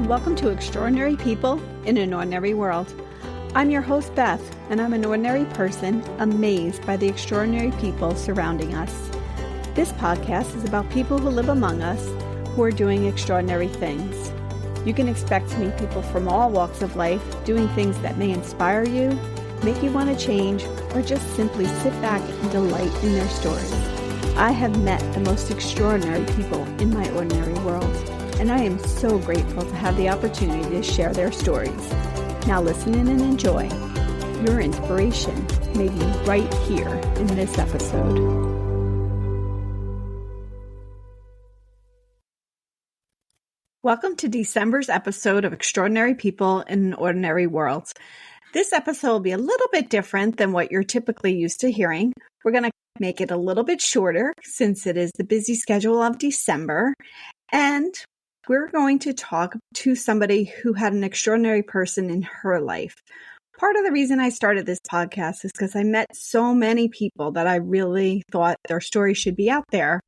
welcome to Extraordinary People in an Ordinary World. I'm your host, Beth, and I'm an ordinary person amazed by the extraordinary people surrounding us. This podcast is about people who live among us who are doing extraordinary things. You can expect to meet people from all walks of life doing things that may inspire you, make you want to change, or just simply sit back and delight in their stories. I have met the most extraordinary people in my ordinary world, and I am so grateful to have the opportunity to share their stories. Now listen in and enjoy. Your inspiration may be right here in this episode. Welcome to December's episode of Extraordinary People in an Ordinary World. This episode will be a little bit different than what you're typically used to hearing. We're going to make it a little bit shorter since it is the busy schedule of December. And we're going to talk to somebody who had an extraordinary person in her life. Part of the reason I started this podcast is because I met so many people that I really thought their story should be out there.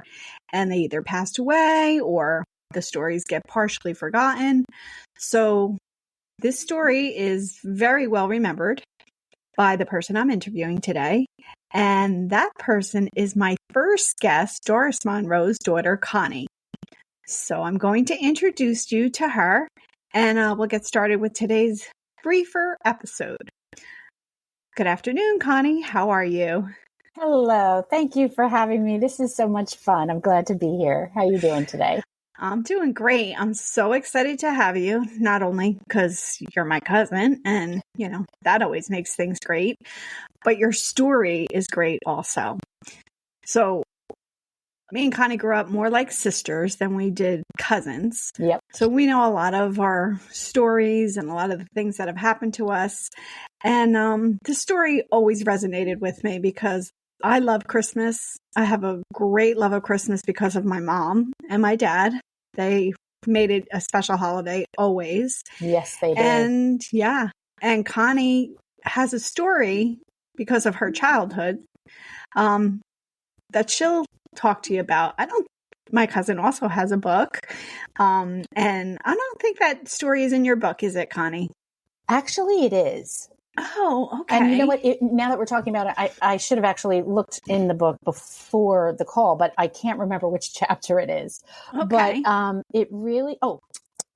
And they either passed away or the stories get partially forgotten. So this story is very well remembered by the person I'm interviewing today. And that person is my first guest, Doris Monroe's daughter, Connie. So I'm going to introduce you to her, and we'll get started with today's briefer episode. Good afternoon, Connie. How are you? Hello. Thank you for having me. This is so much fun. I'm glad to be here. How are you doing today? I'm doing great. I'm so excited to have you, not only because you're my cousin and, that always makes things great, but your story is great also. So me and Connie grew up more like sisters than we did cousins. Yep. So we know a lot of our stories and a lot of the things that have happened to us. And the story always resonated with me because I love Christmas. I have a great love of Christmas because of my mom and my dad. They made it a special holiday always. Yes, they did. And Connie has a story because of her childhood that she'll talk to you about. My cousin also has a book. And I don't think that story is in your book, is it, Connie? Actually, it is. Oh, okay. And you know what? Now that we're talking about it, I should have actually looked in the book before the call, but I can't remember which chapter it is. Okay. But it really,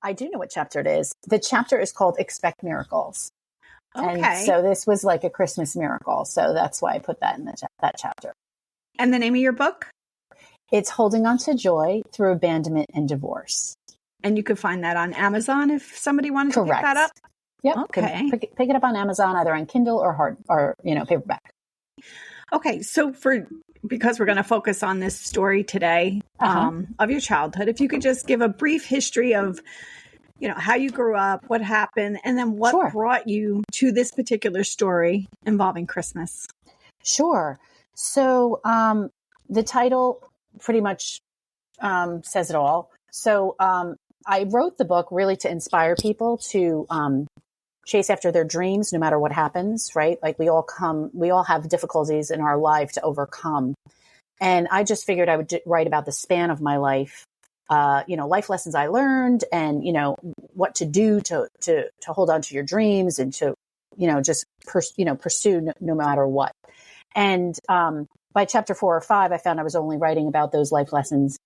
I do know what chapter it is. The chapter is called Expect Miracles. Okay. And so this was like a Christmas miracle. So that's why I put that in that chapter. And the name of your book? It's Holding On to Joy Through Abandonment and Divorce. And you could find that on Amazon if somebody wanted to pick that up? Yep. Okay. Pick it up on Amazon, either on Kindle or paperback. Okay. So because we're going to focus on this story today, of your childhood, if you could just give a brief history of, how you grew up, what happened, and then what brought you to this particular story involving Christmas. Sure. So, the title pretty much, says it all. So, I wrote the book really to inspire people to, chase after their dreams, no matter what happens, right? Like we all have difficulties in our life to overcome. And I just figured I would write about the span of my life, life lessons I learned and, what to do to hold on to your dreams and to, just pursue no matter what. And, by chapter 4 or 5, I found I was only writing about those life lessons,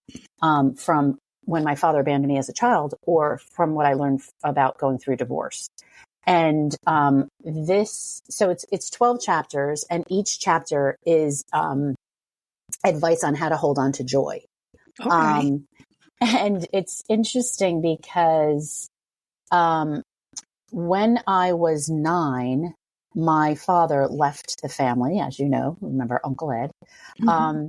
from when my father abandoned me as a child or from what I learned about going through divorce. And so it's 12 chapters, and each chapter is advice on how to hold on to joy. Okay. And it's interesting because when I was 9, my father left the family, as you know, remember Uncle Ed. Mm-hmm.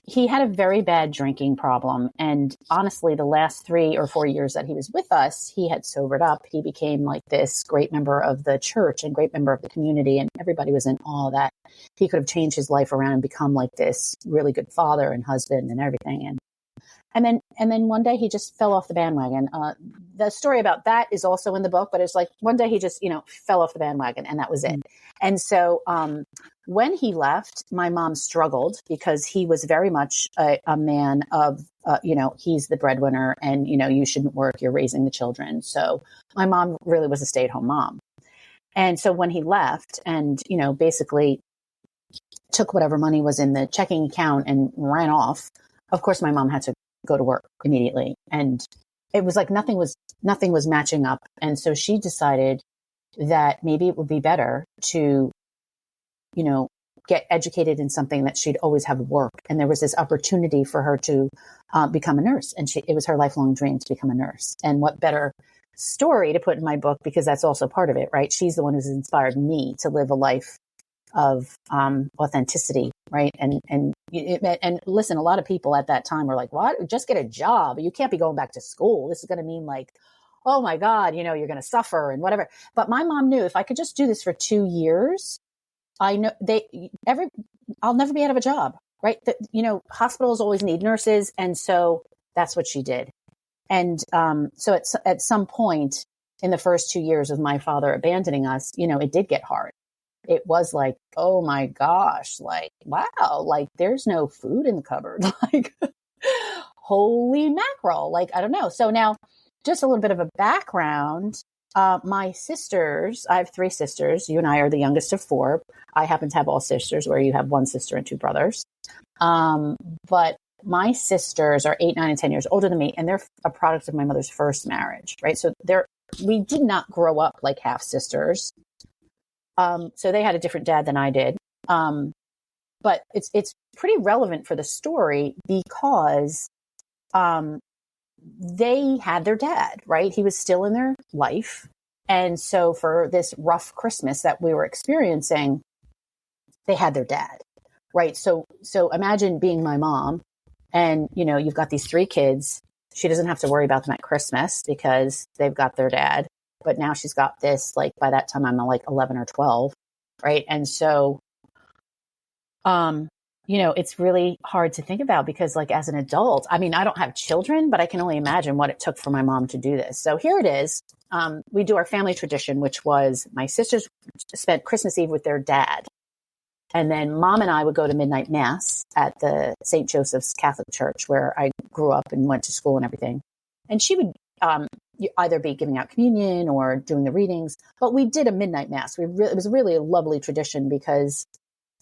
He had a very bad drinking problem. And honestly, the last 3 or 4 years that he was with us, he had sobered up. He became like this great member of the church and great member of the community. And everybody was in awe that he could have changed his life around and become like this really good father and husband and everything. And then one day he just fell off the bandwagon. The story about that is also in the book, but it's like one day he just, fell off the bandwagon and that was it. And so, when he left, my mom struggled because he was very much a man of he's the breadwinner and, you shouldn't work, you're raising the children. So my mom really was a stay-at-home mom. And so when he left and, basically took whatever money was in the checking account and ran off, of course, my mom had to go to work immediately. And it was like nothing was matching up. And so she decided that maybe it would be better to, get educated in something that she'd always have work. And there was this opportunity for her to become a nurse. And it was her lifelong dream to become a nurse. And what better story to put in my book, because that's also part of it, right? She's the one who's inspired me to live a life of authenticity, right? And listen, a lot of people at that time were like, what? Just get a job. You can't be going back to school. This is going to mean like, oh my God, you're going to suffer and whatever. But my mom knew if I could just do this for 2 years, I know I'll never be out of a job, right? Hospitals always need nurses. And so that's what she did. And so at some point in the first 2 years of my father abandoning us, it did get hard. It was like, oh my gosh, like, wow, like there's no food in the cupboard, like holy mackerel. Like, I don't know. So now just a little bit of a background. My sisters, I have 3 sisters. You and I are the youngest of 4. I happen to have all sisters, where you have 1 sister and 2 brothers. But my sisters are 8, 9, and 10 years older than me, and they're a product of my mother's first marriage, right? So we did not grow up like half sisters. So they had a different dad than I did. But it's pretty relevant for the story because they had their dad, right? He was still in their life. And so for this rough Christmas that we were experiencing, they had their dad, right? So imagine being my mom and, you've got these 3 kids. She doesn't have to worry about them at Christmas because they've got their dad. But now she's got this, like, by that time I'm like 11 or 12, right? And so, it's really hard to think about because, like, as an adult, I mean, I don't have children, but I can only imagine what it took for my mom to do this. So here it is. We do our family tradition, which was my sisters spent Christmas Eve with their dad. And then mom and I would go to midnight mass at the St. Joseph's Catholic Church, where I grew up and went to school and everything. And she would either be giving out communion or doing the readings. But we did a midnight mass. It was really a lovely tradition because,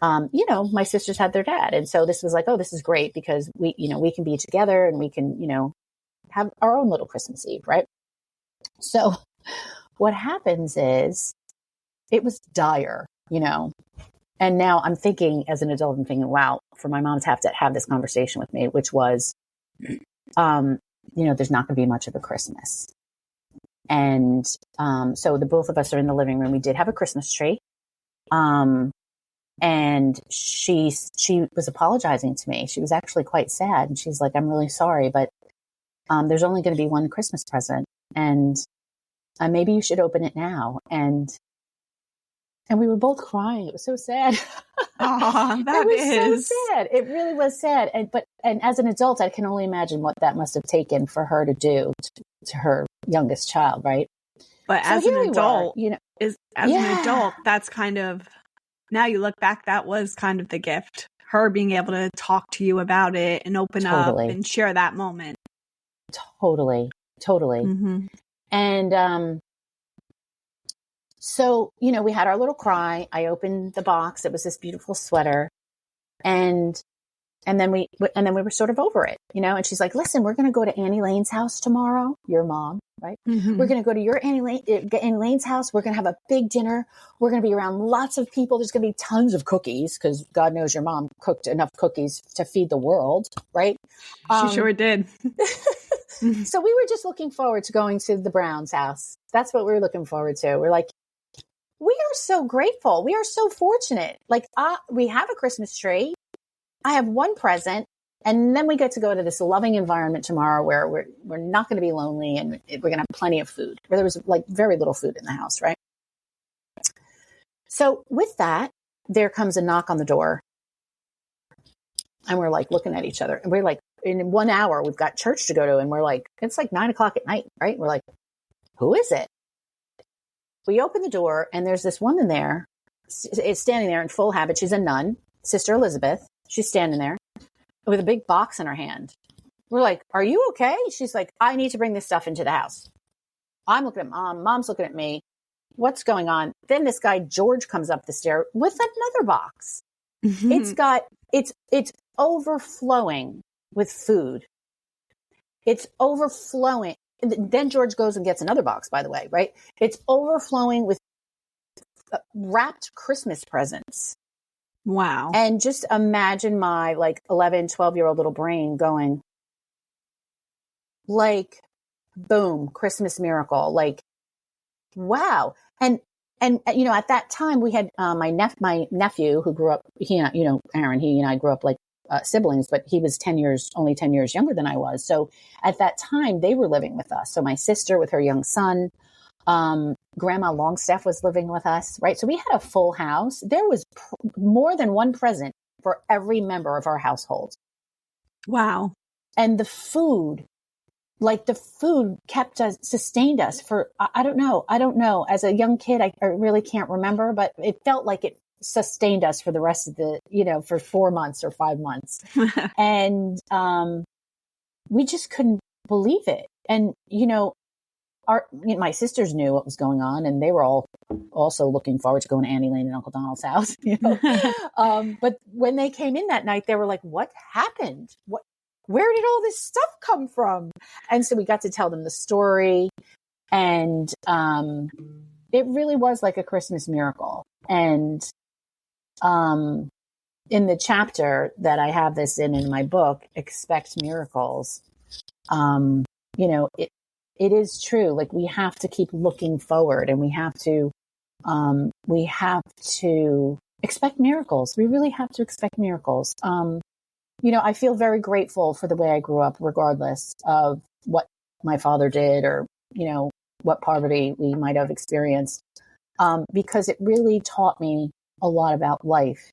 my sisters had their dad. And so this was like, oh, this is great because we can be together and we can, have our own little Christmas Eve, right? So what happens is it was dire, and now I'm thinking as an adult, I'm thinking, wow, for my mom to have this conversation with me, which was, there's not going to be much of a Christmas. And so the both of us are in the living room. We did have a Christmas tree. And she was apologizing to me. She was actually quite sad. And she's like, I'm really sorry, but there's only going to be one Christmas present. And maybe you should open it now. And we were both crying. It was so sad. Oh, that is so sad. It really was sad. And as an adult, I can only imagine what that must have taken for her to do to her youngest child, right? But so as an adult, an adult, that's kind of, now you look back, that was kind of the gift. Her being able to talk to you about it and open up and share that moment. Totally. Mm-hmm. And so, we had our little cry. I opened the box. It was this beautiful sweater. And then we were sort of over it, and she's like, listen, we're going to go to Annie Lane's house tomorrow. Your mom, right? Mm-hmm. We're going to go to your Annie Lane's house. We're going to have a big dinner. We're going to be around lots of people. There's going to be tons of cookies because God knows your mom cooked enough cookies to feed the world, right? She sure did. So we were just looking forward to going to the Brown's house. That's what we were looking forward to. We're like, we are so grateful. We are so fortunate. Like, we have a Christmas tree. I have one present. And then we get to go to this loving environment tomorrow where we're not going to be lonely and we're going to have plenty of food. Where there was like very little food in the house, right? So with that, there comes a knock on the door. And we're like looking at each other. And we're like, in 1 hour, we've got church to go to. And we're like, it's like 9:00 at night, right? We're like, who is it? We open the door and there's this woman there. It's standing there in full habit. She's a nun, Sister Elizabeth. She's standing there with a big box in her hand. We're like, are you okay? She's like, I need to bring this stuff into the house. I'm looking at mom. Mom's looking at me. What's going on? Then this guy, George, comes up the stair with another box. It's overflowing with food. It's overflowing. Then George goes and gets another box, by the way, right? It's overflowing with wrapped Christmas presents. Wow. And just imagine my like 11, 12-year-old little brain going like, boom, Christmas miracle. Like, wow. And at that time we had my nephew who grew up, Aaron, he and I grew up like siblings, but he was only 10 years younger than I was. So at that time they were living with us. So my sister with her young son, Grandma Longstaff was living with us, right? So we had a full house. There was more than one present for every member of our household. Wow. And the food sustained us for, I don't know. As a young kid, I really can't remember, but it felt like it sustained us for the rest of for 4 months or 5 months. And, we just couldn't believe it. And, my sisters knew what was going on, and they were all also looking forward to going to Annie Lane and Uncle Donald's house, But when they came in that night, they were like, what happened? Where did all this stuff come from? And so we got to tell them the story, and it really was like a Christmas miracle. And in the chapter that I have this in my book, Expect Miracles, it is true. Like, we have to keep looking forward, and we have to expect miracles. We really have to expect miracles. I feel very grateful for the way I grew up, regardless of what my father did or, what poverty we might have experienced, because it really taught me a lot about life.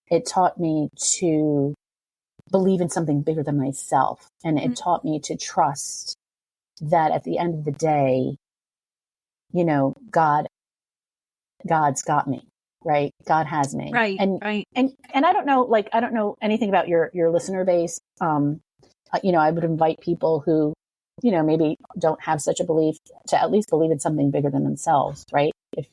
It taught me to believe in something bigger than myself. And it taught me to trust that at the end of the day, God's got me. Right. God has me. Right. And I don't know anything about your listener base. I would invite people who, maybe don't have such a belief to at least believe in something bigger than themselves. Right. If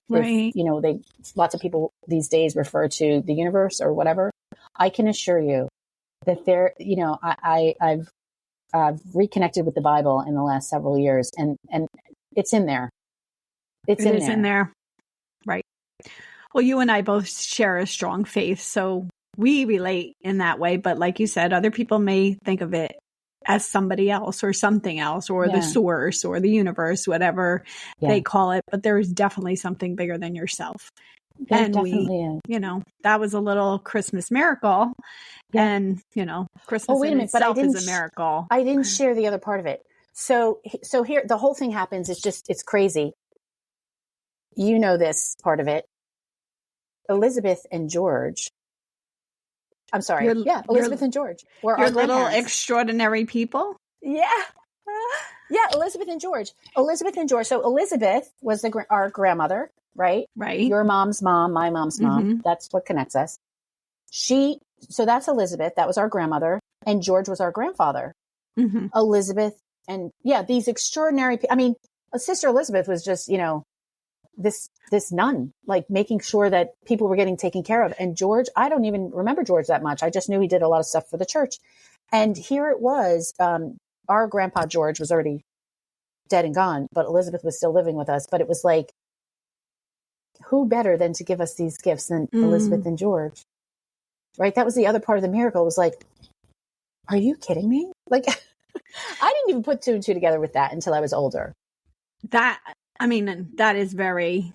lots of people these days refer to the universe or whatever, I can assure you that I've reconnected with the Bible in the last several years, and it's in there. It is in there. Right. Well, you and I both share a strong faith, so we relate in that way. But like you said, other people may think of it as somebody else or something else, or the source or the universe, whatever they call it. But there is definitely something bigger than yourself. There definitely is. That was a little Christmas miracle. Yeah. And, Christmas in itself is a miracle. I didn't share the other part of it. So here, the whole thing happens. It's crazy. This part of it. Elizabeth and George. I'm sorry. Elizabeth and George were our little extraordinary people. Yeah. Yeah. Elizabeth and George. So Elizabeth was our grandmother, right? Right. Your mom's mom, my mom's mom. Mm-hmm. That's what connects us. So that's Elizabeth. That was our grandmother. And George was our grandfather. Mm-hmm. Elizabeth. And these extraordinary people. I mean, Sister Elizabeth was just, this nun, like making sure that people were getting taken care of. And George, I don't even remember George that much. I just knew he did a lot of stuff for the church. And here it was, our grandpa George was already dead and gone, but Elizabeth was still living with us. But it was like, who better than to give us these gifts than Elizabeth and George? Right? That was the other part of the miracle. It was like, are you kidding me? Like, I didn't even put two and two together with that until I was older. That is very,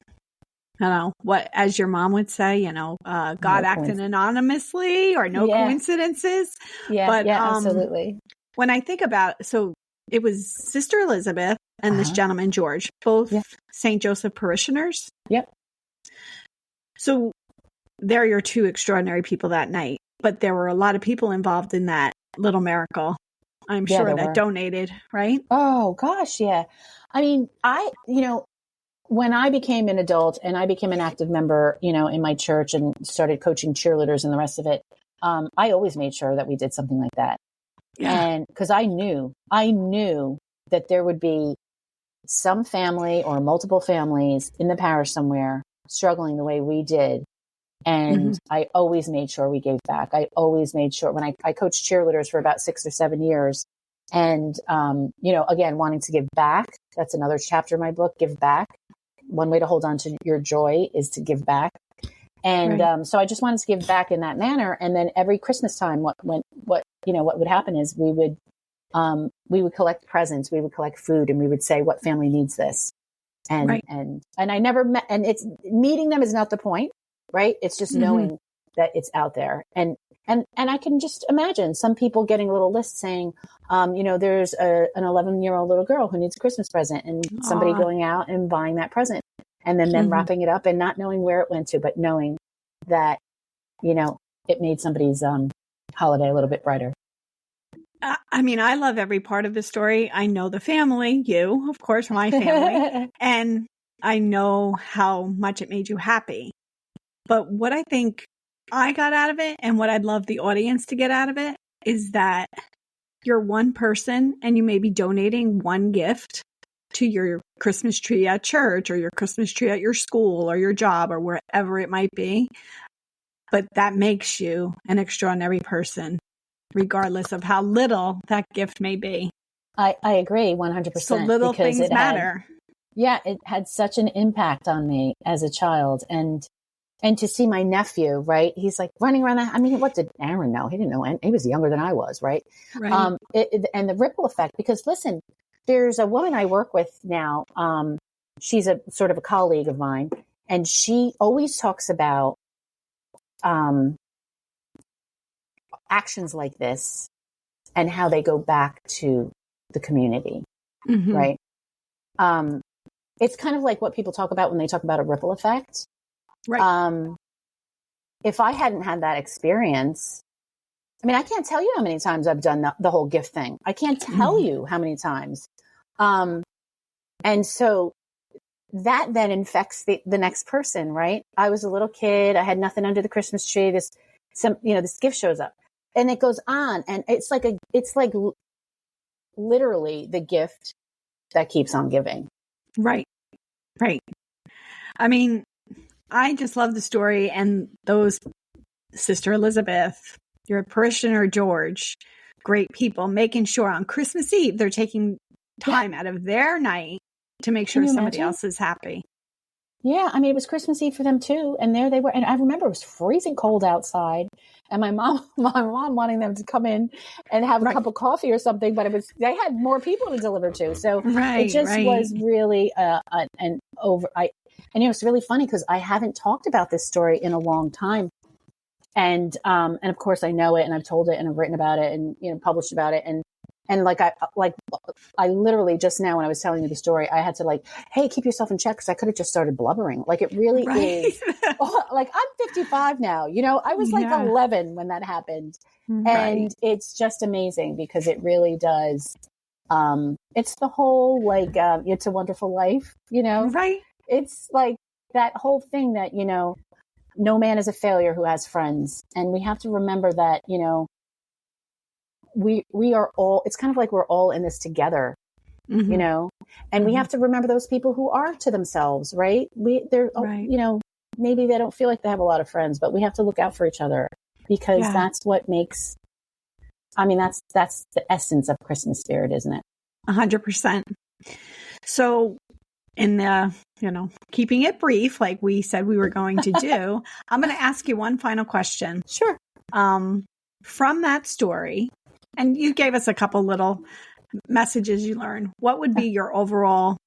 what, as your mom would say, God acting anonymously, or no coincidences. Yeah, but, absolutely. When I think about, so it was Sister Elizabeth and this gentleman, George, both St. Joseph parishioners. Yep. So they're your two extraordinary people that night, but there were a lot of people involved in that little miracle. I'm sure that donated, right? Oh gosh. Yeah. I mean, when I became an adult and I became an active member, in my church and started coaching cheerleaders and the rest of it, I always made sure that we did something like that. Yeah. And because I knew that there would be some family or multiple families in the parish somewhere struggling the way we did. And I always made sure we gave back. I always made sure when I coached cheerleaders for about 6 or 7 years. And, again, wanting to give back. That's another chapter in my book, Give Back. One way to hold on to your joy is to give back. And so I just wanted to give back in that manner. And then every Christmas time, what would happen is we would collect presents, we would collect food, and we would say, what family needs this? And I never met, and it's meeting them is not the point, right? It's just knowing that it's out there. And I can just imagine some people getting a little list saying, there's an 11-year-old little girl who needs a Christmas present, and somebody going out and buying that present, and then them wrapping it up and not knowing where it went to, but knowing that, it made somebody's holiday a little bit brighter. I mean, I love every part of the story. I know the family, you, of course, my family, and I know how much it made you happy. But what I think I got out of it, and what I'd love the audience to get out of it, is that you're one person and you may be donating one gift to your Christmas tree at church, or your Christmas tree at your school or your job or wherever it might be. But that makes you an extraordinary person, regardless of how little that gift may be. I agree 100%. So little things matter. It had such an impact on me as a child. And to see my nephew, right? He's like running around that. I mean, what did Aaron know? He didn't know. He was younger than I was, right? Right. And the ripple effect, because listen, there's a woman I work with now. She's a sort of a colleague of mine, and she always talks about actions like this and how they go back to the community, right? It's kind of like what people talk about when they talk about a ripple effect. Right. If I hadn't had that experience, I mean, I can't tell you how many times I've done the whole gift thing. I can't tell you how many times. And so that then infects the next person, right? I was a little kid. I had nothing under the Christmas tree. This gift shows up, and it goes on. And it's like literally the gift that keeps on giving. Right. Right. I mean, I just love the story, and those Sister Elizabeth, your parishioner George, great people, making sure on Christmas Eve they're taking time out of their night to make sure somebody else is happy. Yeah, I mean, it was Christmas Eve for them too, and there they were. And I remember it was freezing cold outside, and my mom wanting them to come in and have a cup of coffee or something, but they had more people to deliver to, so it just was really it's really funny because I haven't talked about this story in a long time, and of course I know it, and I've told it, and I've written about it, and published about it, and I literally just now when I was telling you the story, I had to hey, keep yourself in check, because I could have just started blubbering. Like, it really is. Like, I'm 55 now. I was 11 when that happened, and it's just amazing because it really does. It's the whole It's a Wonderful Life. Right. It's like that whole thing that no man is a failure who has friends, and we have to remember that we are all, it's kind of like we're all in this together, and we have to remember those people who are to themselves, right? Maybe they don't feel like they have a lot of friends, but we have to look out for each other, because that's what makes, that's the essence of Christmas spirit, isn't it? 100%. So in the, keeping it brief, like we said we were going to do, I'm going to ask you one final question. Sure. From that story, and you gave us a couple little messages you learned, what would be your overall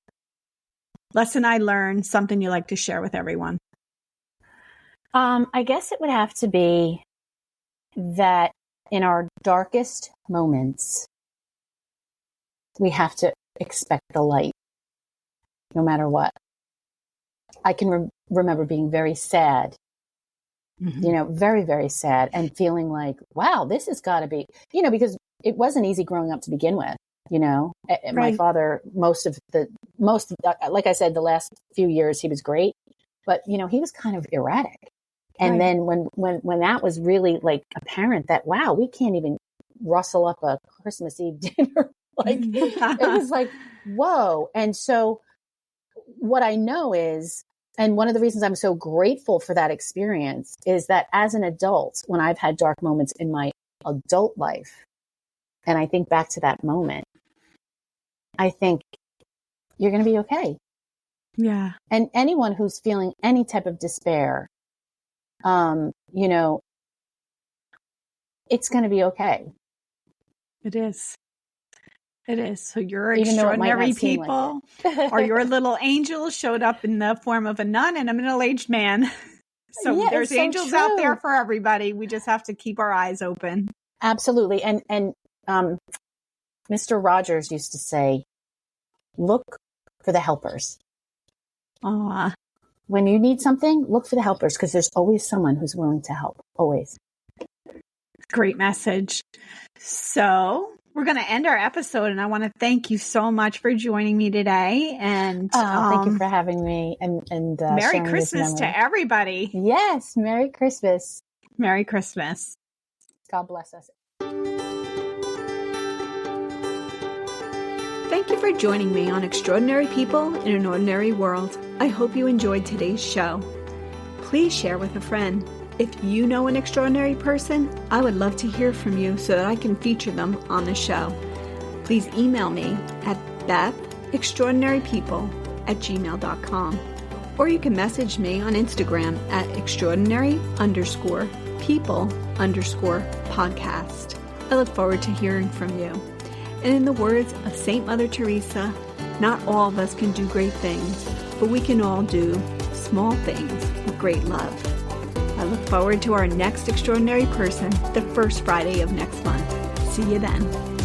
lesson I learned, something you like to share with everyone? I guess it would have to be that in our darkest moments, we have to expect the light, no matter what. I can remember being very sad, very, very sad, and feeling like, wow, this has got to be, because it wasn't easy growing up to begin with. My father, like I said, the last few years, he was great, but, he was kind of erratic. And then when that was really apparent that, wow, we can't even rustle up a Christmas Eve dinner. Like, it was like, whoa. And so what I know is, and one of the reasons I'm so grateful for that experience is that as an adult, when I've had dark moments in my adult life, and I think back to that moment, I think you're going to be okay. Yeah. And anyone who's feeling any type of despair, you know, it's going to be okay. It is. It is. So your Even though it might extraordinary not seem people like or your little angel showed up in the form of a nun and a middle-aged man. So Yeah, there's it's so angels true. out there for everybody. We just have to keep our eyes open. Absolutely. And Mr. Rogers used to say, look for the helpers. Aw. When you need something, look for the helpers, because there's always someone who's willing to help. Always. Great message. So we're going to end our episode, and I want to thank you so much for joining me today. And thank you for having me. And Merry Christmas to everybody. Yes, Merry Christmas. Merry Christmas. God bless us. Thank you for joining me on Extraordinary People in an Ordinary World. I hope you enjoyed today's show. Please share with a friend. If you know an extraordinary person, I would love to hear from you so that I can feature them on the show. Please email me at bethextraordinarypeople@gmail.com, or you can message me on Instagram at extraordinary_people_podcast. I look forward to hearing from you. And in the words of Saint Mother Teresa, not all of us can do great things, but we can all do small things with great love. I look forward to our next extraordinary person, the first Friday of next month. See you then.